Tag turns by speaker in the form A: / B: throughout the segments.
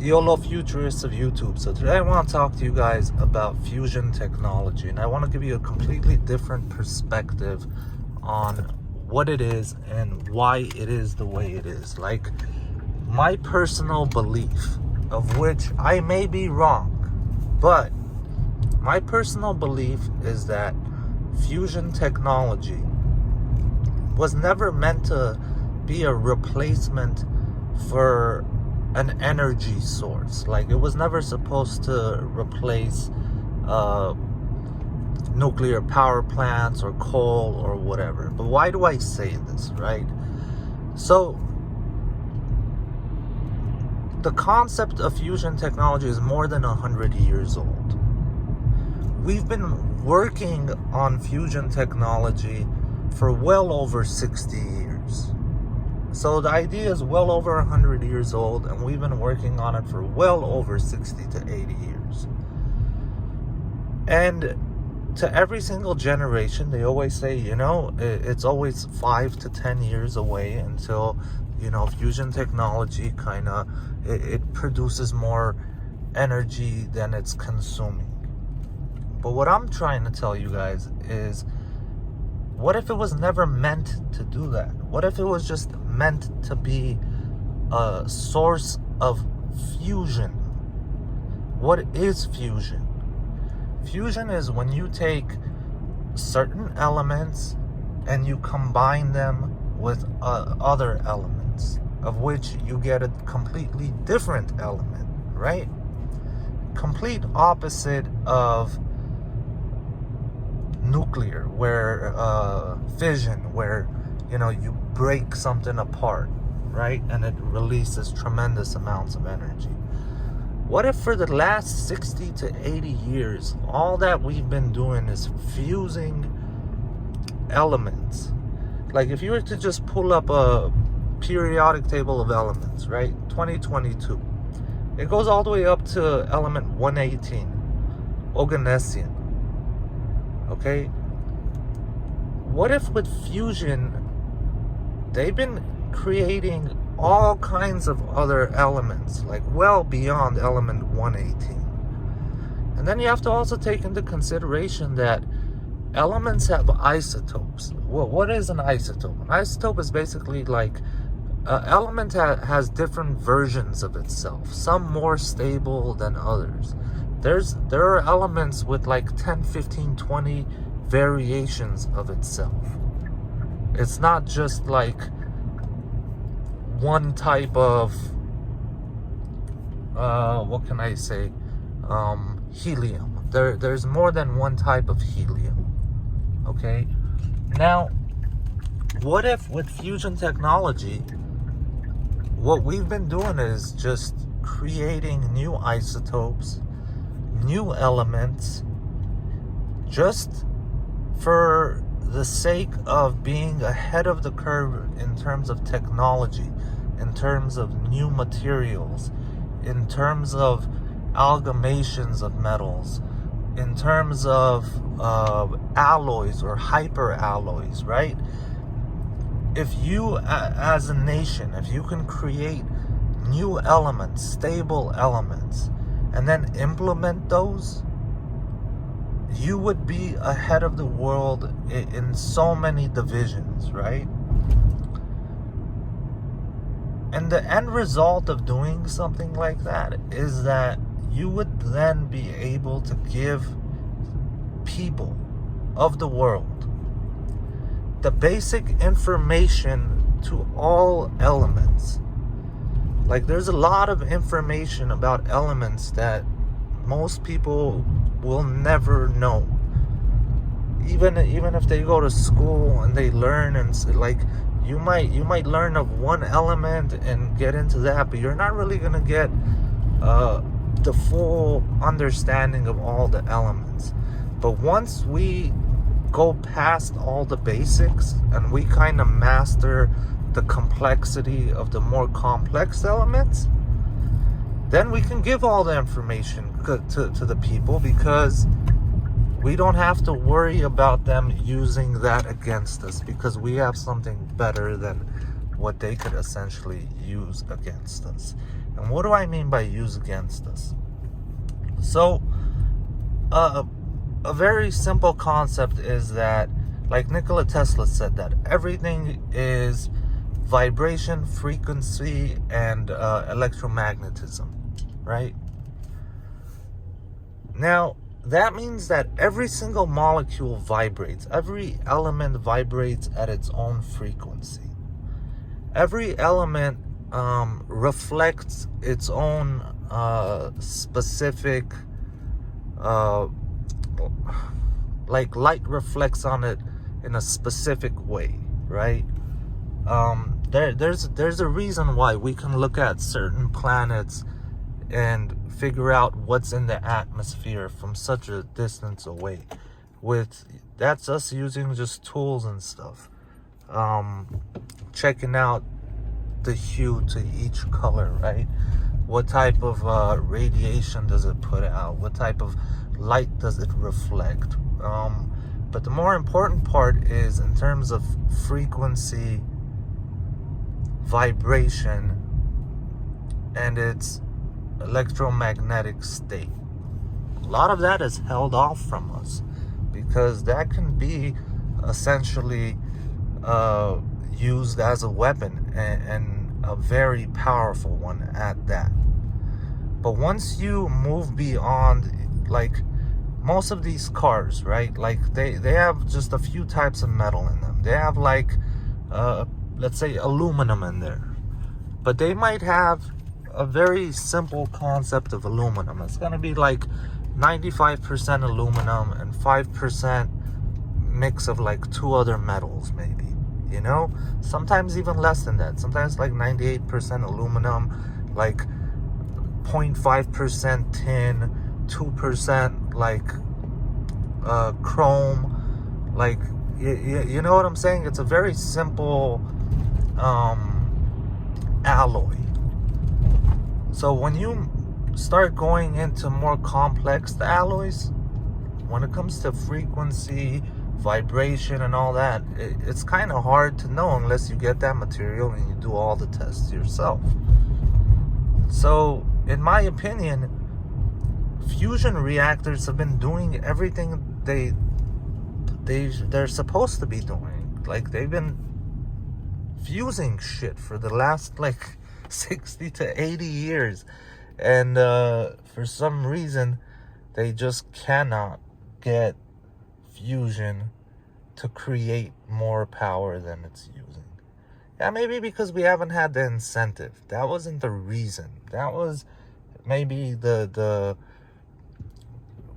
A: YOLO futurists of YouTube. So today I want to talk to you guys about fusion technology, and I want to give you a completely different perspective on what it is and why it is the way it is. Like, my personal belief, of which I may be wrong, but my personal belief is that fusion technology was never meant to be a replacement for an energy source. Like, it was never supposed to replace nuclear power plants or coal or whatever. But why do I say this, right? So the concept of fusion technology is more than 100 years old. We've been working on fusion technology for well over 60 years. So the idea is well over 100 years old, and we've been working on it for well over 60 to 80 years. And to every single generation, they always say, it's always 5 to 10 years away until, fusion technology it produces more energy than it's consuming. But what I'm trying to tell you guys is, what if it was never meant to do that? What if it was just meant to be a source of fusion? What is fusion? Fusion is when you take certain elements and you combine them with other elements, of which you get a completely different element, right? Complete opposite of nuclear, where fission, where you break something apart, right, and it releases tremendous amounts of energy. What if for the last 60 to 80 years all that we've been doing is fusing elements? Like, if you were to just pull up a periodic table of elements, right, 2022, it goes all the way up to element 118, oganesson. Okay, what if with fusion they've been creating all kinds of other elements, like well beyond element 118? And then you have to also take into consideration that elements have isotopes. Well, what is an isotope? An isotope is basically like an element has different versions of itself, some more stable than others. There are elements with like 10, 15, 20 variations of itself. It's not just like one type of what can I say, helium. There's more than one type of helium. Okay, now what if with fusion technology what we've been doing is just creating new isotopes, new elements, just for the sake of being ahead of the curve in terms of technology, in terms of new materials, in terms of amalgamations of metals, in terms of alloys or hyperalloys, right? If you, as a nation, if you can create new elements, stable elements, and then implement those, you would be ahead of the world in so many divisions, right? And the end result of doing something like that is that you would then be able to give people of the world the basic information to all elements. Like, there's a lot of information about elements that most people will never know. Even if they go to school and they learn, and like, you might learn of one element and get into that, but you're not really gonna get the full understanding of all the elements. But once we go past all the basics and we kind of master the complexity of the more complex elements, then we can give all the information to the people, because we don't have to worry about them using that against us, because we have something better than what they could essentially use against us. And what do I mean by use against us? So, a very simple concept is that, like Nikola Tesla said, that everything is vibration, frequency, and electromagnetism, right? Now, that means that every single molecule vibrates. Every element vibrates at its own frequency. Every element reflects its own specific, like light reflects on it in a specific way, right? There's a reason why we can look at certain planets and figure out what's in the atmosphere from such a distance away. That's us using just tools and stuff. Checking out the hue to each color, right? What type of radiation does it put out? What type of light does it reflect? But the more important part is in terms of frequency, vibration, and its electromagnetic state. A lot of that is held off from us because that can be essentially used as a weapon, and a very powerful one at that. But once you move beyond, like most of these cars, right, like they have just a few types of metal in them. They have like let's say aluminum in there, but they might have a very simple concept of aluminum. It's going to be like 95% aluminum and 5% mix of like two other metals, maybe, you know, sometimes even less than that. Sometimes like 98% aluminum, like 0.5% tin, 2% like chrome, like you know what I'm saying? It's a very simple alloy. So when you start going into more complex alloys, when it comes to frequency, vibration, and all that, it's kind of hard to know unless you get that material and you do all the tests yourself. So, in my opinion, fusion reactors have been doing everything they're supposed to be doing. Like, they've been fusing shit for the last like 60 to 80 years, and for some reason they just cannot get fusion to create more power than it's using. Yeah, maybe because we haven't had the incentive. That wasn't the reason. That was maybe the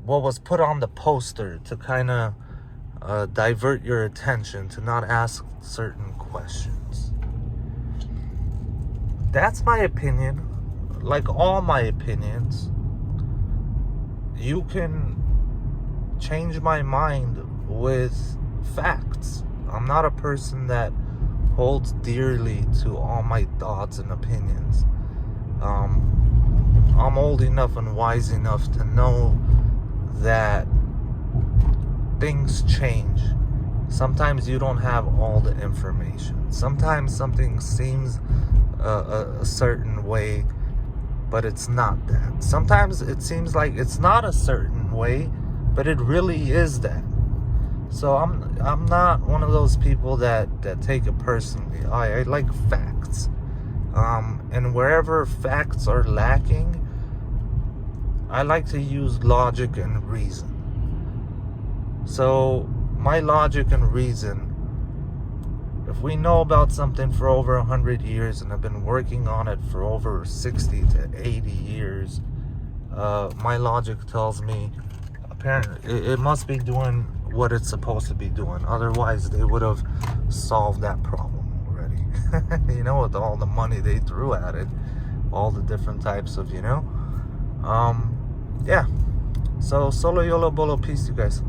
A: what was put on the poster to kind of divert your attention, to not ask certain questions. That's my opinion. Like all my opinions, you can change my mind with facts. I'm not a person that holds dearly to all my thoughts and opinions. I'm old enough and wise enough to know that things change. Sometimes you don't have all the information. Sometimes something seems a certain way, but it's not that. Sometimes it seems like it's not a certain way, but it really is that. So I'm not one of those people that take it personally. I like facts. And wherever facts are lacking, I like to use logic and reason. So my logic and reason, if we know about something for over 100 years and have been working on it for over 60 to 80 years, my logic tells me apparently it must be doing what it's supposed to be doing. Otherwise, they would have solved that problem already. You know, with all the money they threw at it, all the different types of, you know. Yeah. So, solo, YOLO, bolo, peace, you guys.